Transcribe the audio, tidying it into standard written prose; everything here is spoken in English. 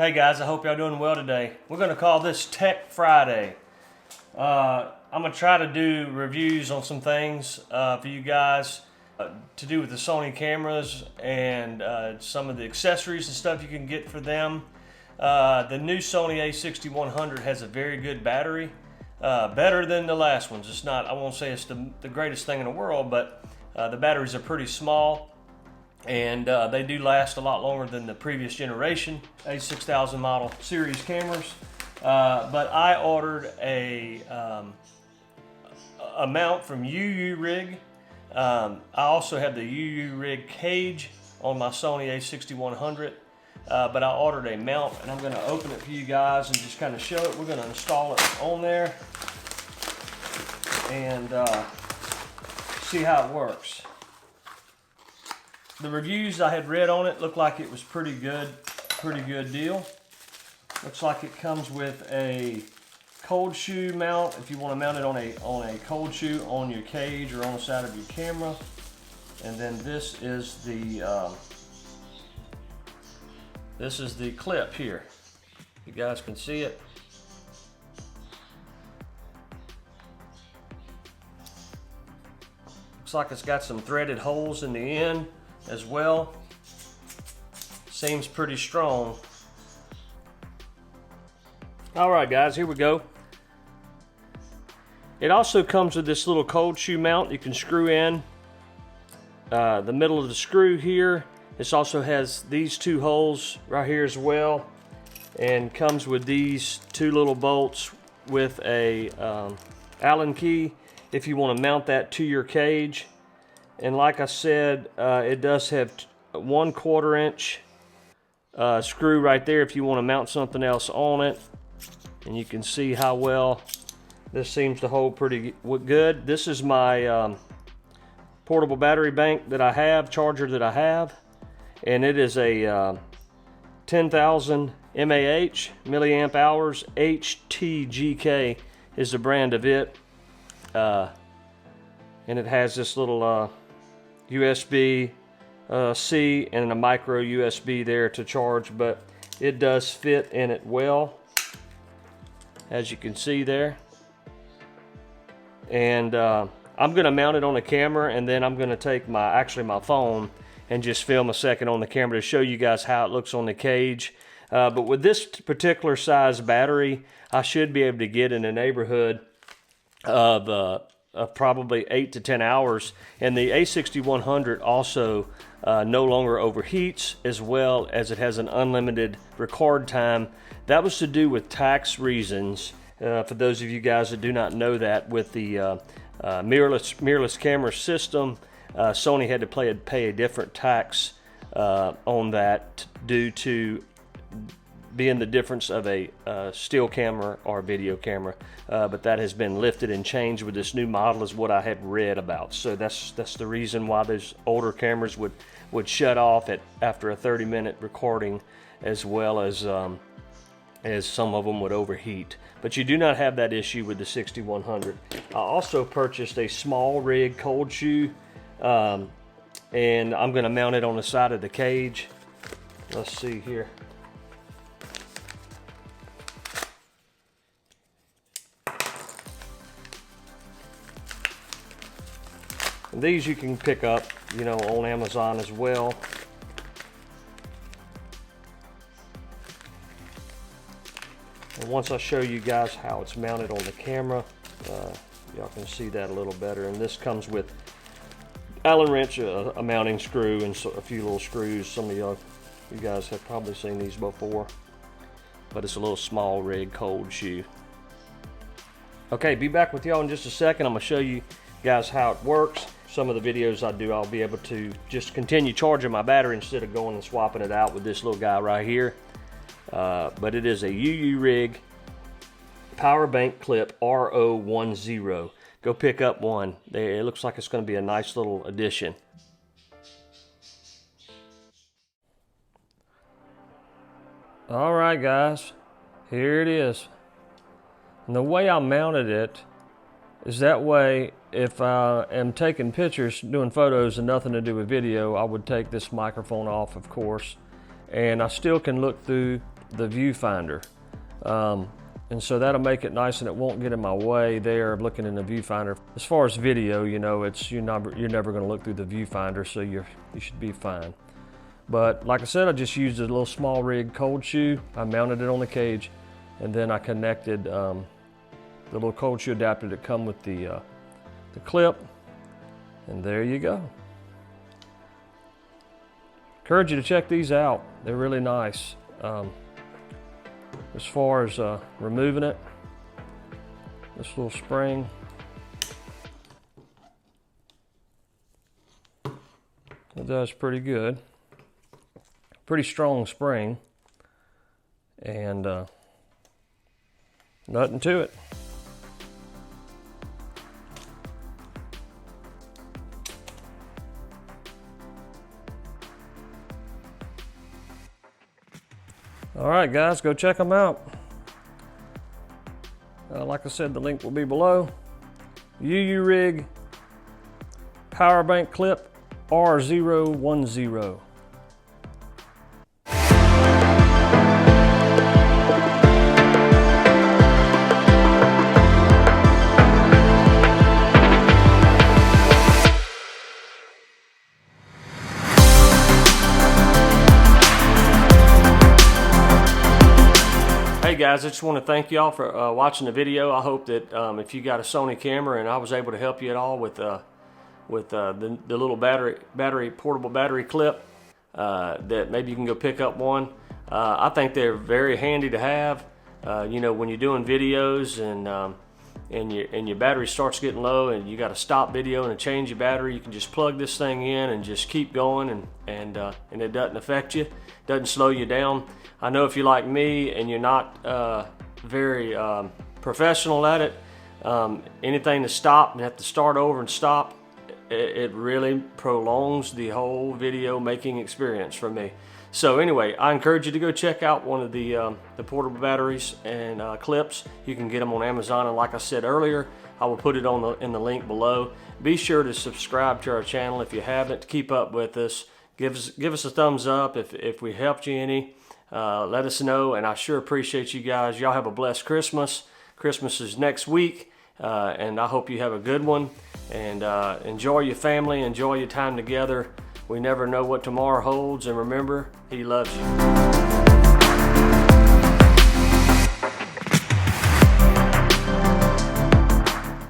Hey guys, I hope y'all doing well today. We're going to call this Tech Friday. I'm going to try to do reviews on some things for you guys to do with the Sony cameras and some of the accessories and stuff you can get for them. The new Sony a6100 has a very good battery, better than the last ones. It's not, I won't say it's the greatest thing in the world, but the batteries are pretty small. And they do last a lot longer than the previous generation A6000 model series cameras. But I ordered a mount from UURig. I also have the UURig cage on my Sony a6100. But I ordered a mount, and I'm going to open it for you guys and just kind of show it. We're going to install it on there and see how it works. The reviews I had read on it looked like it was pretty good deal. Looks like it comes with a cold shoe mount if you want to mount it on a cold shoe on your cage or on the side of your camera. And then this is the clip here. You guys can see it. Looks like it's got some threaded holes in the end as well. Seems pretty strong. All right guys, here we go. It also comes with this little cold shoe mount you can screw in the middle of the screw here. This also has these two holes right here as well, and comes with these two little bolts with a Allen key if you want to mount that to your cage. And like I said, it does have 1/4 inch screw right there if you want to mount something else on it. And you can see how well this seems to hold pretty good. This is my portable battery bank that I have, charger that I have. And it is a 10,000 mAh, milliamp hours, HTGK is the brand of it. And it has this little USB-C and a micro USB there to charge, but it does fit in it well, as you can see there. And I'm going to mount it on the camera, and then I'm going to take my phone and just film a second on the camera to show you guys how it looks on the cage. But with this particular size battery, I should be able to get in the neighborhood of probably 8 to 10 hours. And the a6100 also no longer overheats, as well as it has an unlimited record time. That was to do with tax reasons. For those of you guys that do not know that, with the mirrorless camera system, Sony had to pay a different tax on that due to being the difference of a still camera or video camera, but that has been lifted and changed with this new model, is what I have read about. So that's the reason why those older cameras would shut off after a 30-minute recording, as well as some of them would overheat. But you do not have that issue with the 6100. I also purchased a small rig cold shoe, and I'm going to mount it on the side of the cage. Let's see here. And these you can pick up, on Amazon as well. And once I show you guys how it's mounted on the camera, y'all can see that a little better. And this comes with Allen wrench, a mounting screw, and a few little screws. Some of you guys have probably seen these before, but it's a little small rig cold shoe. Okay, be back with y'all in just a second. I'm gonna show you guys how it works. Some of the videos I do, I'll be able to just continue charging my battery instead of going and swapping it out with this little guy right here. But it is a UURig Power Bank Clip RO10. Go pick up one. It looks like it's going to be a nice little addition. All right guys, here it is. And the way I mounted it is that way, if I am taking pictures, doing photos and nothing to do with video, I would take this microphone off, of course, and I still can look through the viewfinder. And so that'll make it nice and it won't get in my way there of looking in the viewfinder. As far as video, you know, you're never going to look through the viewfinder, so you should be fine. But like I said, I just used a little small rig cold shoe. I mounted it on the cage, and then I connected the little cold shoe adapter that come with the clip, and there you go. Encourage you to check these out. They're really nice. As far as removing it, this little spring, it does pretty good. Pretty strong spring, and nothing to it. All right, guys, go check them out. Like I said, the link will be below. UURig Power Bank Clip R010. Hey guys, I just want to thank y'all for watching the video. I hope that if you got a Sony camera and I was able to help you at all with the little portable battery clip, that maybe you can go pick up one. I think they're very handy to have. You know, when you're doing videos and your battery starts getting low and you got to stop video and change your battery, you can just plug this thing in and just keep going, and it doesn't affect you, doesn't slow you down. I know if you're like me and you're not very professional at it, anything to stop and have to start over and stop, it really prolongs the whole video making experience for me. So anyway, I encourage you to go check out one of the portable batteries and clips. You can get them on Amazon, and like I said earlier, I will put it in the link below. Be sure to subscribe to our channel if you haven't, to keep up with us. Give us a thumbs up if we helped you any. Let us know, and I sure appreciate you guys. Y'all have a blessed Christmas. Christmas is next week, and I hope you have a good one, and enjoy your family, enjoy your time together. We never know what tomorrow holds, and remember, He loves you.